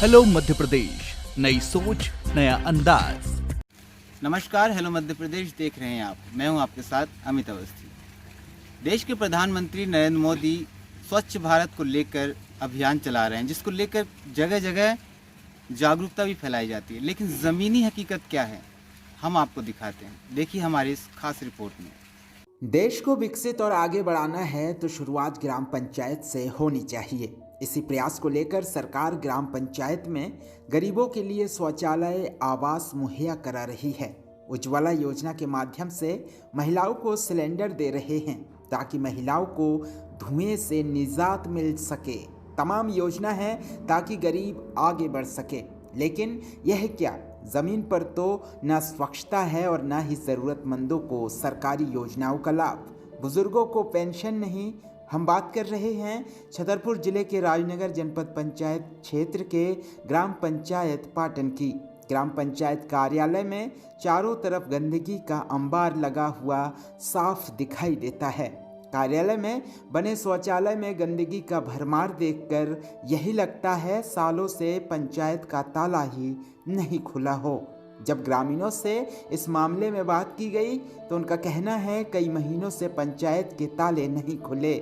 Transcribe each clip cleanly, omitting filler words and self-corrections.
Hello Madhya Pradesh, नई सोच नया अंदाज। नमस्कार, हेलो मध्य प्रदेश देख रहे हैं आप। मैं हूं आपके साथ अमित अवस्थी। देश के प्रधानमंत्री नरेंद्र मोदी स्वच्छ भारत को लेकर अभियान चला रहे हैं, जिसको लेकर जगह जगह जागरूकता भी फैलाई जाती है। लेकिन ज़मीनी हकीकत क्या है, हम आपको दिखाते हैं। देखिए हमारी इस खास रिपोर्ट में। देश को विकसित और आगे बढ़ाना है तो शुरुआत ग्राम पंचायत से होनी चाहिए। इसी प्रयास को लेकर सरकार ग्राम पंचायत में गरीबों के लिए शौचालय आवास मुहैया करा रही है। उज्ज्वला योजना के माध्यम से महिलाओं को सिलेंडर दे रहे हैं ताकि महिलाओं को धुएं से निजात मिल सके। तमाम योजना है ताकि गरीब आगे बढ़ सके। लेकिन यह क्या, ज़मीन पर तो न स्वच्छता है और न ही ज़रूरतमंदों को सरकारी योजनाओं का लाभ। बुजुर्गों को पेंशन नहीं। हम बात कर रहे हैं छतरपुर जिले के राजनगर जनपद पंचायत क्षेत्र के ग्राम पंचायत पाटन की। ग्राम पंचायत कार्यालय में चारों तरफ गंदगी का अंबार लगा हुआ साफ दिखाई देता है। कार्यालय में बने शौचालय में गंदगी का भरमार देखकर यही लगता है सालों से पंचायत का ताला ही नहीं खुला हो। जब ग्रामीणों से इस मामले में बात की गई तो उनका कहना है कई महीनों से पंचायत के ताले नहीं खुले।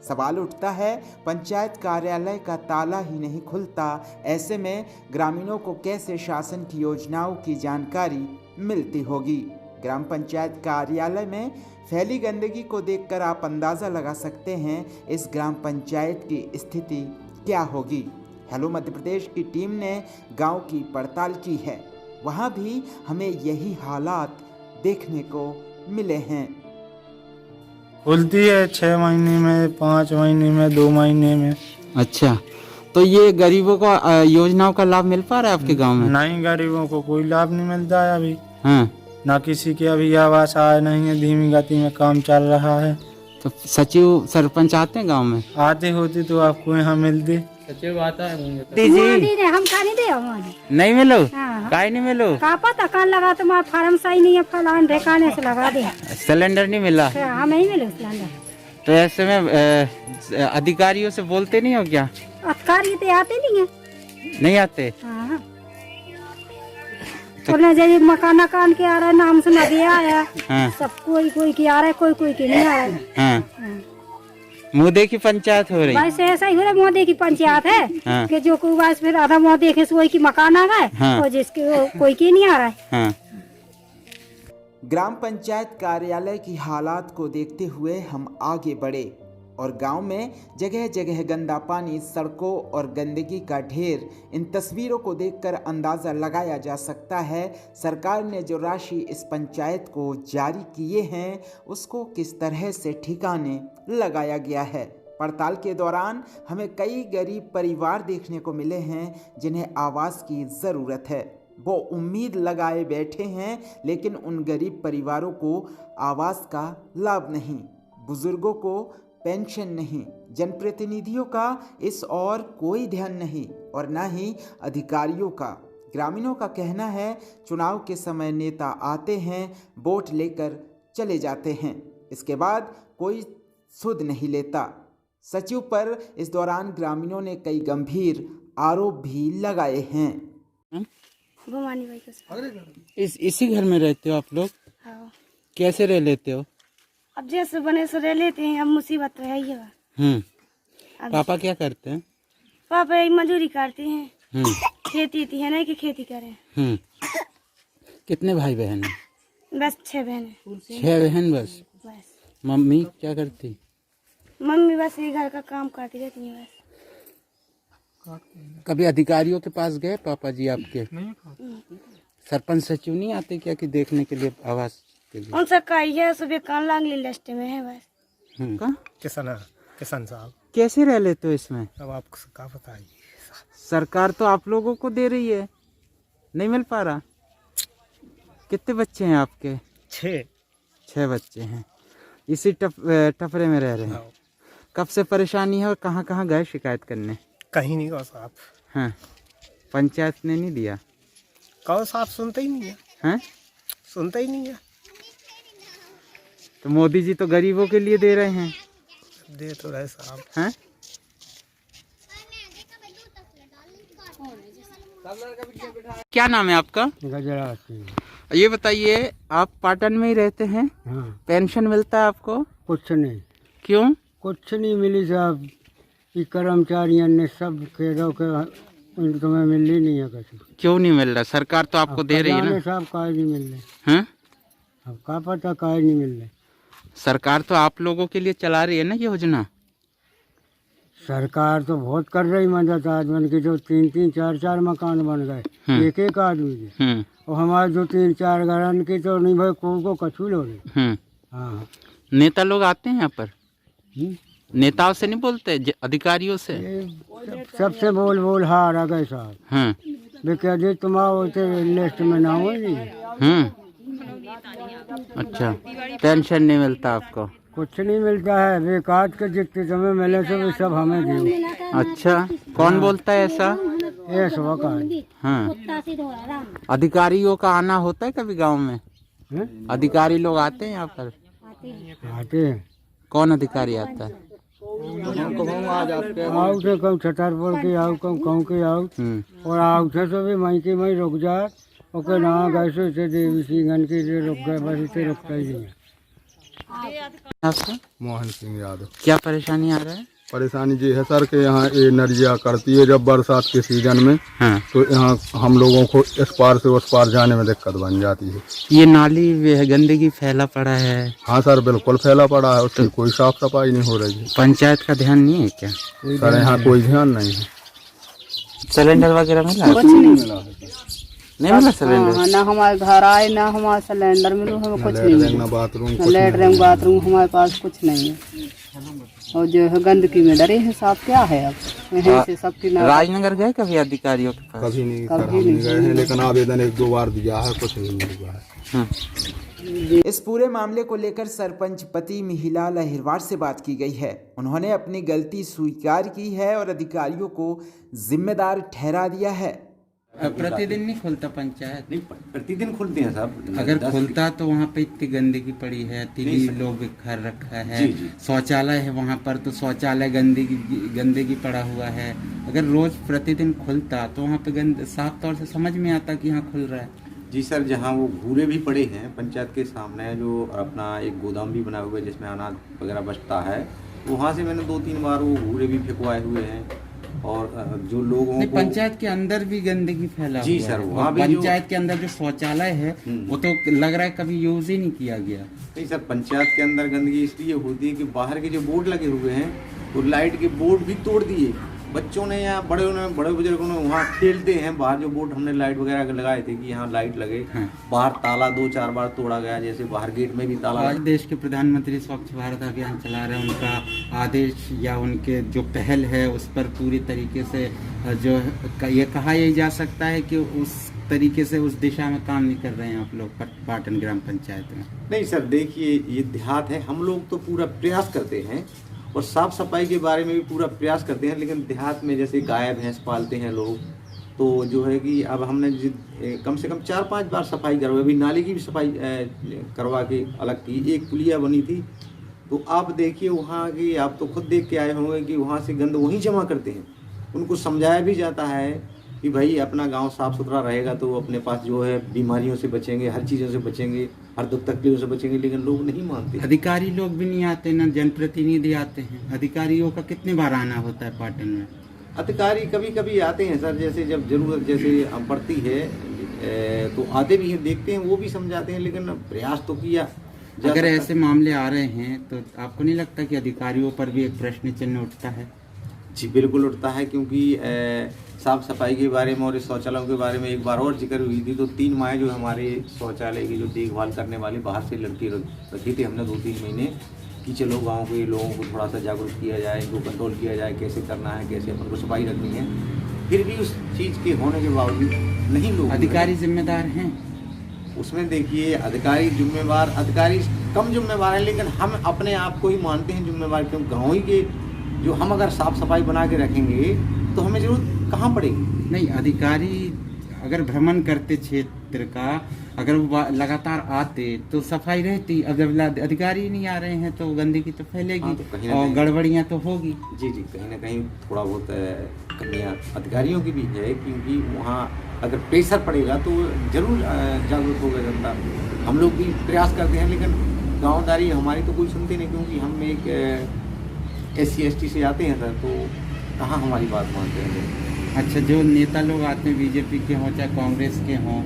सवाल उठता है, पंचायत कार्यालय का ताला ही नहीं खुलता, ऐसे में ग्रामीणों को कैसे शासन की योजनाओं की जानकारी मिलती होगी। ग्राम पंचायत कार्यालय में फैली गंदगी को देखकर आप अंदाज़ा लगा सकते हैं इस ग्राम पंचायत की स्थिति क्या होगी। हेलो मध्य प्रदेश की टीम ने गांव की पड़ताल की है, वहां भी हमें यही हालात देखने को मिले हैं। खुलती है 6 महीने में, 5 महीने में, 2 महीने में। अच्छा, तो ये गरीबों को योजनाओं का लाभ मिल पा रहा है आपके गांव में? नहीं, गरीबों को कोई लाभ नहीं मिलता है अभी। हाँ, ना किसी के अभी आवास आया नहीं है, धीमी गति में काम चल रहा है। तो सचिव सरपंच आते हैं गांव में? आते होती तो आपको यहाँ मिलती। सचिव आता है हम का नहीं दे नहीं मिलो? हाँ। काहे नहीं मिलो? का पता कान लगा तो मैं फार्म सही नहीं है, फलान ठिकाने से लगा दे। सिलेंडर नहीं मिला? हमें नहीं मिले सिलेंडर। तो ऐसे में अधिकारियों से बोलते नहीं हो क्या? अधिकारी तो आते नहीं है। नहीं आते? हाँ। जैसे मकाना कान के आ रहा है, नाम सुना के आया। हाँ। सब कोई की आ रहा है, कोई की नहीं आ रहा है। हाँ। मुद्दे की पंचायत हो रही। वैसे ऐसा ही हो रहा है, मुद्दे की पंचायत है। हाँ। कि जो कोई बस फिर आधा मुँह देखे से वही की मकान आ गए। हाँ। और जिसके कोई की नहीं आ रहा है। हाँ। ग्राम पंचायत कार्यालय की हालात को देखते हुए हम आगे बढ़े और गांव में जगह जगह गंदा पानी, सड़कों और गंदगी का ढेर। इन तस्वीरों को देखकर अंदाज़ा लगाया जा सकता है सरकार ने जो राशि इस पंचायत को जारी किए हैं उसको किस तरह से ठिकाने लगाया गया है। पड़ताल के दौरान हमें कई गरीब परिवार देखने को मिले हैं जिन्हें आवास की ज़रूरत है। वो उम्मीद लगाए बैठे हैं, लेकिन उन गरीब परिवारों को आवास का लाभ नहीं, बुजुर्गों को पेंशन नहीं, जनप्रतिनिधियों का इस और कोई ध्यान नहीं और न ही अधिकारियों का। ग्रामीणों का कहना है चुनाव के समय नेता आते हैं, वोट लेकर चले जाते हैं, इसके बाद कोई सुध नहीं लेता। सचिव पर इस दौरान ग्रामीणों ने कई गंभीर आरोप भी लगाए हैं। इसी घर में रहते हो आप लोग? हाँ। कैसे रह लेते हो? अब जैसे बने से रह लेते हैं, अब मुसीबत तो है ही। पापा क्या करते हैं? पापा यही मजदूरी करते हैं। खेती थी है नहीं कि खेती करें। कितने भाई बहन हैं? बस 6 बहन है। 6 बहन बस? मम्मी क्या करती? मम्मी बस ये घर का काम करती रहती है बस। कभी अधिकारियों के पास गए पापा जी आपके? सरपंच सचिव नहीं आते क्या कि देखने के लिए आवास के लिए? उनसे कही है, सुबह कान लागली लिस्ट में है बस। किसान साहब कैसे रह लेते हो इसमें? अब आपको क्या बताइए, सरकार तो आप लोगों को दे रही है, नहीं मिल पा रहा। कितने बच्चे हैं आपके? 6 बच्चे हैं। इसी टपरे में रह रहे हैं। कब से परेशानी है और कहाँ कहाँ गए शिकायत करने? कहीं नहीं गो साहब। हाँ, पंचायत ने नहीं दिया? कहो साहब, सुनते ही नहीं है। हैं? सुनते ही नहीं है। तो मोदी जी तो गरीबों के लिए दे रहे हैं। दे तो रहे साहब। हैं? क्या नाम है आपका? गजराती। ये बताइए, आप पाटन में ही रहते हैं? हाँ। पेंशन मिलता है आपको? कुछ नहीं, क्यों? कुछ नहीं मिली साहब। ये कर्मचारियों ने सब कह दो कि तुम्हें मिल ही नहीं है कुछ। क्यों नहीं मिल रहा? सरकार तो आपको दे रही है ना। साहब काय नहीं मिल रहे। हाँ? अब क्या पता काय नहीं मिल रहे। सरकार तो आप लोगों के लिए चला रही है ना योजना। सरकार तो बहुत कर रही मदद। आज बन के जो 3-3, 4-4 मकान बन गए एक आदमी के। और हमारे जो 3-4 घर के तो नहीं भाई को कछू लो रहे। हाँ। नेता लोग आते हैं यहाँ पर? हम्म। नेताओं से नहीं बोलते, अधिकारियों से? सबसे बोल हार आ गए साहब। हाँ। वे कह दे तुम आओ लिस्ट में ना हो जी। अच्छा, पेंशन नहीं मिलता आपको? कुछ नहीं मिलता है। वे काट के जितने तुम्हें मिले थे वे सब हमें दो। अच्छा, कौन बोलता है ऐसा? ये सब हाँ। अधिकारियों का आना होता है कभी गांव में? अधिकारी लोग आते हैं यहाँ पर? आते हैं। कौन अधिकारी आता है? आओ थे कम छतरपुर के आओ कम कहूँ के आओ। और आओ थे तो भी मई के मई रुक जाए। ओके ना गए से देवी सिंह के लिए रुक गए, बस इसे रुकता ही नहीं है। आपका? मोहन सिंह यादव। क्या परेशानी आ रहा है? परेशानी ये है सर कि यहाँ ये नरिया करती है जब बरसात के सीजन में। हाँ। तो यहाँ हम लोगों को इस पार से उस पार जाने में दिक्कत बन जाती है। ये नाली गंदगी फैला पड़ा है। हाँ सर, बिल्कुल फैला पड़ा है। उसकी कोई साफ सफाई नहीं हो रही है। पंचायत का ध्यान नहीं है क्या? सर यहाँ कोई ध्यान नहीं है। सिलेंडर वगैरह मिला? कुछ नहीं मिला सिलेंडर। ना हमारे घर आए ना हमारा सिलेंडर मिलो, हमें कुछ नहीं लैट्रिन मिला। बाथरूम लैट्रिन बाथरूम हमारे पास कुछ नहीं है। और जो है गंदगी में डरे हिसाब क्या है अब यहीं से सबकी ना। राजनगर गए कभी अधिकारियों के पास? कभी नहीं सर, हम नहीं गए हैं, लेकिन आवेदन 1-2 बार दिया है, कुछ नहीं मिला है। इस पूरे मामले को लेकर सरपंच पति मिहिलाल अहिरवार से बात की गई है। उन्होंने अपनी गलती स्वीकार की है और अधिकारियों को जिम्मेदार ठहरा दिया है। प्रतिदिन नहीं खुलता पंचायत? नहीं, प्रतिदिन खुलते हैं साहब। अगर खुलता तो वहाँ पे इतनी गंदगी पड़ी है, 3 लोग बिखर रखा है। शौचालय है वहाँ पर, तो शौचालय गंदगी पड़ा हुआ है। अगर रोज प्रतिदिन खुलता तो वहाँ पे साफ तौर से समझ में आता कि यहाँ खुल रहा है। जी सर, जहाँ वो घूरे भी पड़े हैं पंचायत के सामने, जो अपना एक गोदाम भी बना हुआ है जिसमें अनाज वगैरह बचता है, वहाँ से मैंने 2-3 बार वो घूरे भी फेंकवाए हुए हैं। और जो लोगों को पंचायत के अंदर भी गंदगी फैला जी हुआ सर, है। वहाँ भी पंचायत के अंदर जो शौचालय है वो तो लग रहा है कभी यूज ही नहीं किया गया। नहीं सर, पंचायत के अंदर गंदगी इसलिए होती है कि बाहर के जो बोर्ड लगे हुए हैं वो लाइट के बोर्ड भी तोड़ दिए बच्चों ने या बड़े बुजुर्गों ने। वहाँ खेलते हैं बाहर, जो बोर्ड हमने लाइट वगैरह लगाए थे कि यहाँ लाइट लगे, बाहर ताला 2-4 बार तोड़ा गया, जैसे बाहर गेट में भी ताला। आज देश के प्रधानमंत्री स्वच्छ भारत अभियान चला रहे हैं, उनका आदेश या उनके जो पहल है उस पर पूरी तरीके से जो ये कहा यही जा सकता है कि उस तरीके से उस दिशा में काम नहीं कर रहे हैं आप लोग पाटन ग्राम पंचायत में? नहीं सर, देखिए ये देहात है, हम लोग तो पूरा प्रयास करते हैं और साफ सफाई के बारे में भी पूरा प्रयास करते हैं। लेकिन देहात में जैसे गाय भैंस पालते हैं लोग, तो जो है कि अब हमने कम से कम 4-5 बार सफाई करवाई। अभी नाली की भी सफाई करवा के अलग की, एक पुलिया बनी थी। तो आप देखिए वहाँ की, आप तो खुद देख के आए होंगे कि वहाँ से गंद वहीं जमा करते हैं। उनको समझाया भी जाता है कि भाई अपना गांव साफ सुथरा रहेगा तो अपने पास जो है बीमारियों से बचेंगे, हर चीज़ों से बचेंगे, हर दुख तकलीफों से बचेंगे। लेकिन लोग नहीं मानते। अधिकारी लोग भी नहीं आते, ना जनप्रतिनिधि आते हैं। अधिकारियों का कितने बार आना होता है पाटन में? अधिकारी कभी कभी आते हैं सर, जैसे जब जरूरत जैसे पड़ती है तो आते भी हैं, देखते हैं, वो भी समझाते हैं। लेकिन प्रयास तो किया। अगर ऐसे मामले आ रहे हैं तो आपको नहीं लगता कि अधिकारियों पर भी एक प्रश्न चिन्ह उठता है? जी बिल्कुल उठता है, क्योंकि साफ सफाई के बारे में और इस शौचालयों के बारे में एक बार और जिक्र हुई थी। तो 3 माह जो हमारे शौचालय की जो देखभाल करने वाली बाहर से लड़की रखी थी हमने 2-3 महीने, कि चलो गांव के लोगों को थोड़ा सा जागरूक किया जाए, इनको कंट्रोल किया जाए, कैसे करना है, कैसे अपन को सफाई रखनी है। फिर भी उस चीज़ के होने के बावजूद नहीं लोग। अधिकारी जिम्मेदार हैं उसमें? देखिए अधिकारी जिम्मेवार, अधिकारी कम जिम्मेवार है, लेकिन हम अपने आप को ही मानते हैं जिम्मेवार। क्योंकि गाँव ही के जो हम अगर साफ सफाई बना के रखेंगे तो हमें जरूरत कहाँ पड़ेगी? नहीं, अधिकारी अगर भ्रमण करते क्षेत्र का, अगर वो लगातार आते तो सफाई रहती। अगर अधिकारी नहीं आ रहे हैं तो गंदगी तो फैलेगी और गड़बड़ियाँ तो होगी। जी जी, कहीं ना कहीं थोड़ा बहुत कमियाँ अधिकारियों की भी है, क्योंकि वहाँ अगर प्रेशर पड़ेगा तो जरूर जागरूक होगा जनता। हम लोग भी प्रयास करते हैं, लेकिन गाँवदारी हमारी तो कोई सुनते नहीं, क्योंकि हम एक SC ST से आते हैं सर, तो कहाँ हमारी बात मानते हैं लोग। अच्छा, जो नेता लोग आते हैं बीजेपी के हों चाहे कांग्रेस के हों,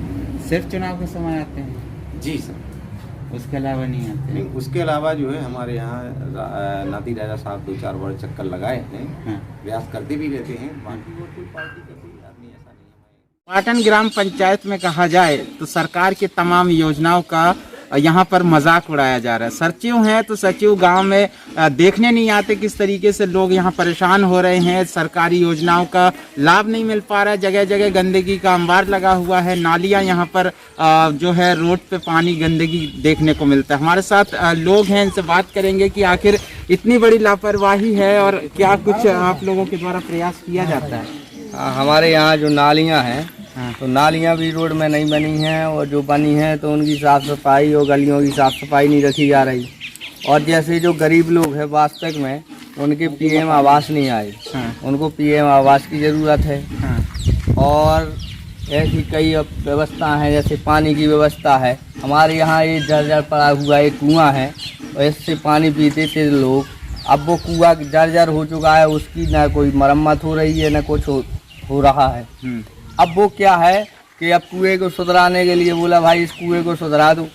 सिर्फ चुनाव के समय आते हैं? जी सर, उसके अलावा नहीं आते? नहीं, उसके अलावा जो है हमारे यहाँ नाती राजा साहब 2-4 बार चक्कर लगाए हैं। हाँ। प्रयास करते भी रहते हैं। बाकी और कोई पार्टी का कोई आदमी ऐसा नहीं है। पाटन ग्राम पंचायत में कहा जाए तो सरकार की तमाम योजनाओं का यहाँ पर मजाक उड़ाया जा रहा है। सचिव हैं तो सचिव गांव में देखने नहीं आते किस तरीके से लोग यहाँ परेशान हो रहे हैं, सरकारी योजनाओं का लाभ नहीं मिल पा रहा है। जगह जगह गंदगी का अंबार लगा हुआ है, नालियाँ यहाँ पर जो है रोड पे पानी गंदगी देखने को मिलता है। हमारे साथ लोग हैं, इनसे बात करेंगे कि आखिर इतनी बड़ी लापरवाही है और क्या कुछ आप लोगों के द्वारा प्रयास किया जाता है। हमारे यहाँ जो नालियाँ हैं तो नालियाँ भी रोड में नहीं बनी हैं, और जो बनी हैं तो उनकी साफ़ सफाई और गलियों की साफ़ सफाई नहीं रखी जा रही। और जैसे जो गरीब लोग हैं वास्तविक में उनके PM आवास नहीं आए, उनको PM आवास की ज़रूरत है। और ऐसी कई व्यवस्था हैं, जैसे पानी की व्यवस्था है। हमारे यहाँ ये जर्जर पड़ा हुआ एक कुआँ है, और इससे पानी पीते थे लोग। अब वो कुआँ जर्जर हो चुका है, उसकी ना कोई मरम्मत हो रही है, ना कुछ हो रहा है। अब वो क्या है कि अब कुएं को सुधराने के लिए बोला भाई इस कुएं को सुधरा दो,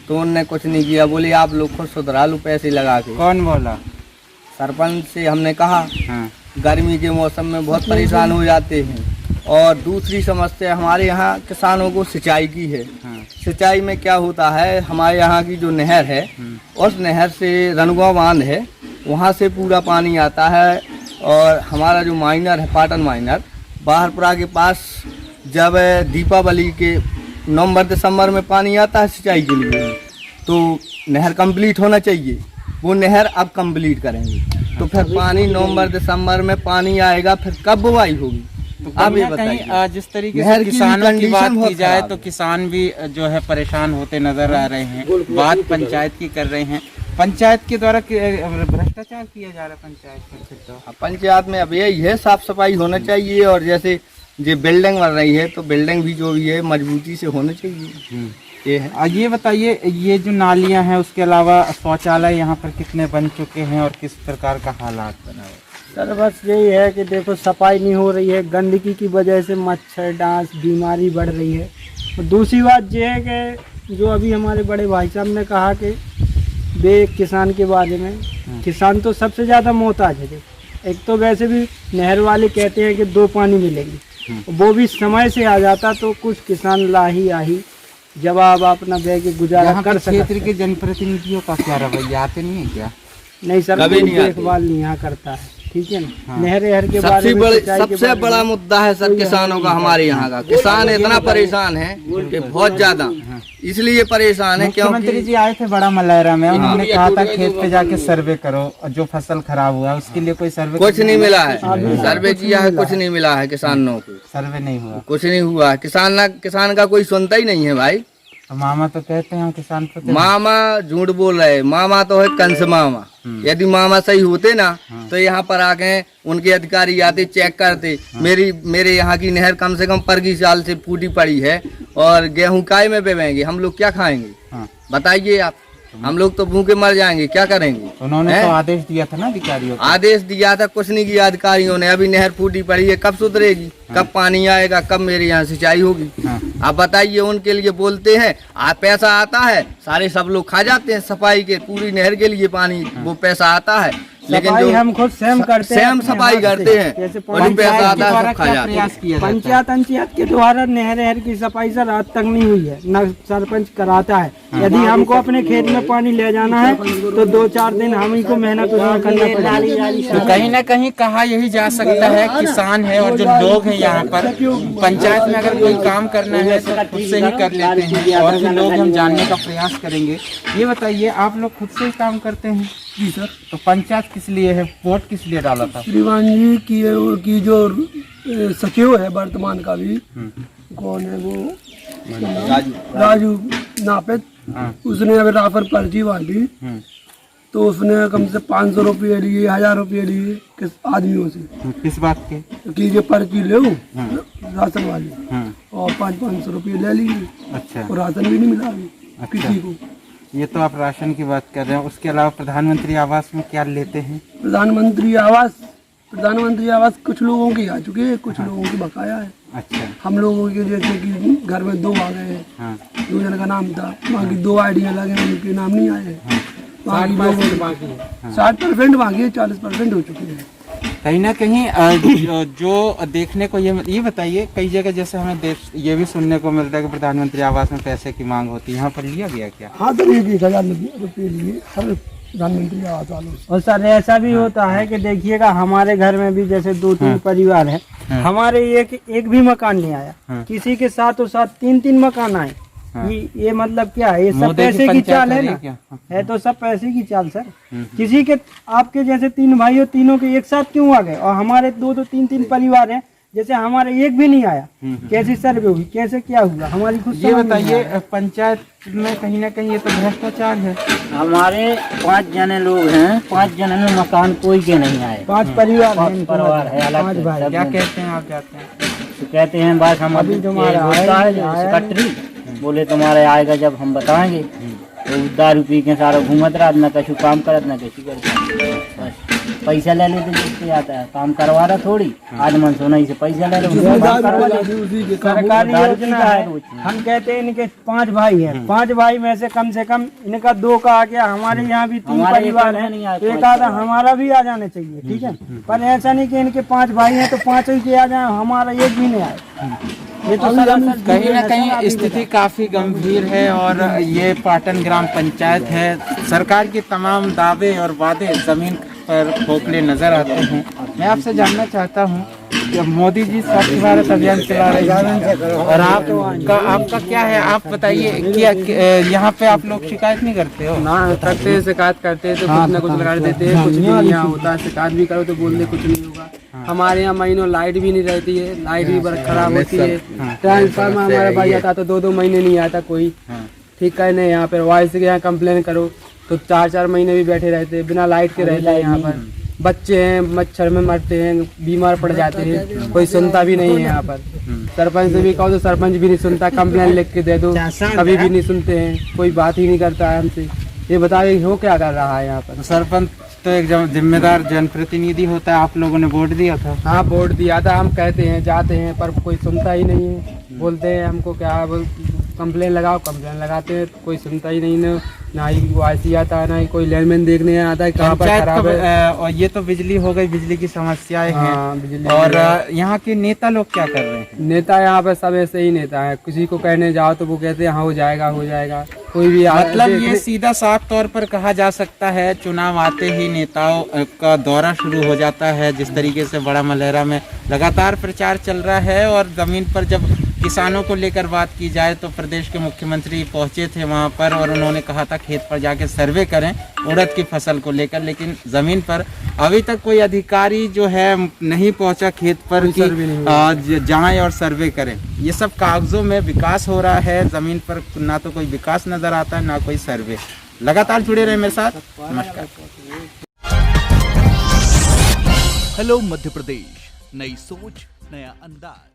तो उनने कुछ नहीं किया। बोले आप लोग खुद सुधरा लो पैसे लगा के। कौन बोला? सरपंच से हमने कहा। गर्मी के मौसम में बहुत परेशान हो जाते हैं। और दूसरी समस्या हमारे यहाँ किसानों को सिंचाई की है। सिंचाई में क्या होता है, हमारे यहाँ की जो नहर है उस नहर से रनगांव बांध है, वहाँ से पूरा पानी आता है। और हमारा जो माइनर है पाटन माइनर बाहरपुरा के पास, जब दीपावली के नवंबर दिसंबर में पानी आता है सिंचाई के लिए, तो नहर कंप्लीट होना चाहिए। वो नहर अब कंप्लीट करेंगे तो फिर पानी नवंबर दिसंबर में पानी आएगा, फिर कब बुआई होगी? तो अब ये बताइए, जिस तरीके से किसानों की बात की जाए तो किसान भी जो है परेशान होते नजर आ रहे हैं। बात पंचायत की कर रहे हैं, पंचायत के द्वारा भ्रष्टाचार किया जा रहा है पंचायत में। पंचायत में अब यही है, साफ सफाई होना चाहिए। और जैसे जो बिल्डिंग बन रही है तो बिल्डिंग भी जो भी है मजबूती से होना चाहिए। ये है। ये बताइए, ये जो नालियां हैं उसके अलावा शौचालय यहाँ पर कितने बन चुके हैं और किस प्रकार का हालात बना है? सर बस यही है कि देखो सफाई नहीं हो रही है, गंदगी की वजह से मच्छर डांस बीमारी बढ़ रही है। और दूसरी बात ये है कि जो अभी हमारे बड़े भाई साहब ने कहा कि वे किसान के बारे में, किसान तो सबसे ज़्यादा मोहताज है। एक तो वैसे भी नहर वाले कहते हैं कि 2 पानी मिलेंगे, वो भी समय से आ जाता तो कुछ किसान लाही आही जवाब अपना दे के गुजारा कर सकते। क्षेत्र के जनप्रतिनिधियों का क्या रवैया, आते नहीं है क्या? नहीं सर, कोई देखभाल नहीं यहाँ करता है, ठीक है ना। नहर के बारे में सबसे बड़ा मुद्दा है सर किसानों का। हमारे यहाँ का किसान इतना परेशान है कि बहुत ज्यादा, इसलिए परेशान है क्योंकि मुख्यमंत्री जी आए थे बड़ा मलहरा में, उन्होंने कहा था खेत पे जाके सर्वे करो और जो फसल खराब हुआ उसके लिए कोई सर्वे कुछ नहीं मिला है। सर्वे किया है, कुछ नहीं मिला है किसानों को, सर्वे नहीं हुआ, कुछ नहीं हुआ है। किसान का कोई सुनता ही नहीं है भाई। मामा तो कहते हैं किसान को, मामा झूठ बोल रहे। मामा तो है कंस मामा। यदि मामा सही होते ना तो यहाँ पर आके उनके अधिकारी आते, चेक करते। मेरे यहाँ की नहर कम से कम 25 साल से फूटी पड़ी है और गेहूं काय में बेवेंगे, हम लोग क्या खाएंगे बताइए आप? हम लोग तो भूखे मर जाएंगे, क्या करेंगे? उन्होंने तो आदेश दिया था ना अधिकारियों को। आदेश दिया था, कुछ नहीं किया अधिकारियों ने। अभी नहर फूटी पड़ी है, कब सुधरेगी? कब पानी आएगा? कब मेरे यहाँ सिंचाई होगी? आप बताइए। उनके लिए बोलते हैं, पैसा आता है, सारे सब लोग खा जाते हैं सफाई के, पूरी नहर के लिए पानी वो पैसा आता है, लेकिन जो हम खुद स्वयं करते हैं, स्वयं सफाई करते हैं, पैसा आता है सब खा जाते हैं। पंचायत के द्वारा नहर की सफाई सर आज तक नहीं हुई है, न सरपंच कराता है। यदि हमको अपने खेत में पानी ले जाना है तो 2-4 दिन हम ही को मेहनत उसमें करना पड़ेगा। तो कहीं ना कहीं कहा यही जा सकता है, किसान है और जो लोग हैं यहाँ पर पंचायत में अगर कोई काम करना है तो खुद से ही कर लेते हैं। और भी लोग हम जानने का प्रयास करेंगे। ये बताइए, आप लोग खुद से ही काम करते हैं? जी सर। तो पंचायत किस लिए है, वोट किस लिए डाला था? श्रीमान जी की जो सचिव है वर्तमान का भी, कौन है वो, राजू नापित, उसने अगर राफर पर्ची बांधी तो उसने कम से 500 रुपये लिए, 1000 रुपये लिए किस आदमियों से। किस बात के? कि ये पर्ची लो राशन वाली, और 500 रुपये ले लिए। अच्छा। और राशन भी नहीं मिला अभी किसी को। ये तो आप राशन की बात कर रहे हैं, उसके अलावा प्रधानमंत्री आवास में क्या लेते हैं? प्रधानमंत्री आवास कुछ लोगों की आ चुके हैं, कुछ लोगों की बकाया है। अच्छा। हम लोगों के जैसे कि घर में 2 आ गए हैं, 2 जन का नाम था, बाकी 2 आईडिया लगे, उनके नाम नहीं आए हैं। 60% बाकी है, 40% हो चुकी है। कहीं ना कहीं जो देखने को ये बताइए, कई जगह जैसे हमें ये भी सुनने को मिलता है कि प्रधानमंत्री आवास में पैसे की मांग होती है, यहाँ पर लिया गया क्या? हाँ सर, 1000 रुपये लिए हर प्रधानमंत्री आवास वालों। और सर ऐसा भी होता है कि देखिएगा हमारे घर में भी जैसे 2-3 परिवार है, हमारे एक भी मकान नहीं आया, किसी के साथ 3-3 मकान आए। ये मतलब क्या है? ये सब पैसे की चाल है ना, है तो सब पैसे की चाल सर। किसी के आपके जैसे 3 भाई हो, तीनों के एक साथ क्यों आ गए? और हमारे 2-3 परिवार हैं, जैसे हमारे एक भी नहीं आया, कैसे सर्वे हुई, कैसे क्या हुआ? हमारी खुद ये बताइए, पंचायत में कहीं ना कहीं ये तो भ्रष्टाचार है। हमारे 5 जने लोग हैं, 5 जने में मकान कोई के नहीं आए, 5 परिवार है अलग से। क्या कहते हैं आप? जाते हैं तो कहते हैं बस हम अभी तुम्हारा होता है सेक्रेटरी बोले तुम्हारे आएगा जब हम बताएंगे, तो दारू पी के सारा घूमत रहा, न कछु काम करत न कछु करता, पैसा ले लेते जिससे आता है, काम करवा रहा थोड़ी आज मन सोना से पैसा ले लो। सरकारी योजना है, हम कहते हैं इनके 5 भाई हैं, 5 भाई में से कम इनका 2 का आ गया। हमारे यहाँ भी 3 परिवार है, एक आधा हमारा भी आ जाना चाहिए, ठीक है। पर ऐसा नहीं कि इनके 5 भाई हैं तो 5 ही के आ जाए, हमारा एक भी नहीं आए। ये तो कहीं ना कहीं स्थिति काफी गंभीर है। और ये पाटन ग्राम पंचायत है, सरकार के तमाम दावे और वादे जमीन पर खोखले नजर आते हैं। मैं आपसे जानना चाहता हूँ कि मोदी जी स्वच्छ भारत अभियान चला रहे हैं, और आपका क्या है? आप बताइए, क्या यहाँ पे आप लोग शिकायत नहीं करते हो? ना करते हैं, शिकायत करते हैं तो कुछ ना कुछ लगा देते हैं, कुछ भी नहीं यहाँ होता। शिकायत भी करो तो बोलते कुछ नहीं होगा। हमारे यहाँ महीनों लाइट भी नहीं रहती है, लाइट भी बड़ा खराब होती है। ट्रांसफार्मर हमारा भाई आता तो 2-2 महीने नहीं आता कोई, ठीक है। नहीं यहाँ पर वाइस के यहाँ कंप्लेन करो तो 4-4 महीने भी बैठे रहते हैं, बिना लाइट के रहते हैं। यहाँ पर बच्चे हैं, मच्छर में मरते हैं, बीमार पड़ जाते हैं, कोई सुनता भी नहीं है यहाँ पर। सरपंच से भी कहो तो सरपंच भी नहीं सुनता, कंप्लेन लिख के दे दो कभी भी नहीं सुनते हैं, कोई बात ही नहीं करता है हमसे। ये बताइए हो क्या कर रहा है यहाँ पर? सरपंच तो एक जिम्मेदार जनप्रतिनिधि होता है, आप लोगों ने वोट दिया था? हाँ वोट दिया था, हम कहते हैं जाते हैं पर कोई सुनता ही नहीं है। बोलते हैं हमको क्या कंप्लेन लगाओ, कंप्लेन लगाते हैं, कोई सुनता ही नहीं, ना ही वो आईसी आता है, ना ही कोई लैंडमैन देखने आता है कहाँ पर खराब है। और ये तो बिजली हो गई, बिजली की समस्याएं हैं। और यहाँ के नेता लोग क्या कर रहे हैं? नेता यहाँ पर सब ऐसे ही नेता है, किसी को कहने जाओ तो वो कहते हैं हाँ हो जाएगा। कोई भी मतलब ये सीधा साफ तौर पर कहा जा सकता है, चुनाव आते ही नेताओं का दौरा शुरू हो जाता है। जिस तरीके से बड़ा मलहरा में लगातार प्रचार चल रहा है, और जमीन पर जब किसानों को लेकर बात की जाए तो प्रदेश के मुख्यमंत्री पहुंचे थे वहां पर, और उन्होंने कहा था खेत पर जाके सर्वे करें उड़द की फसल को लेकर, लेकिन जमीन पर अभी तक कोई अधिकारी जो है नहीं पहुंचा खेत पर कि जाएं और सर्वे करें। ये सब कागजों में विकास हो रहा है, जमीन पर ना तो कोई विकास नजर आता है ना कोई सर्वे। लगातार जुड़े रहे मेरे साथ। नमस्कार। हेलो मध्य प्रदेश, नई सोच नया अंदाज।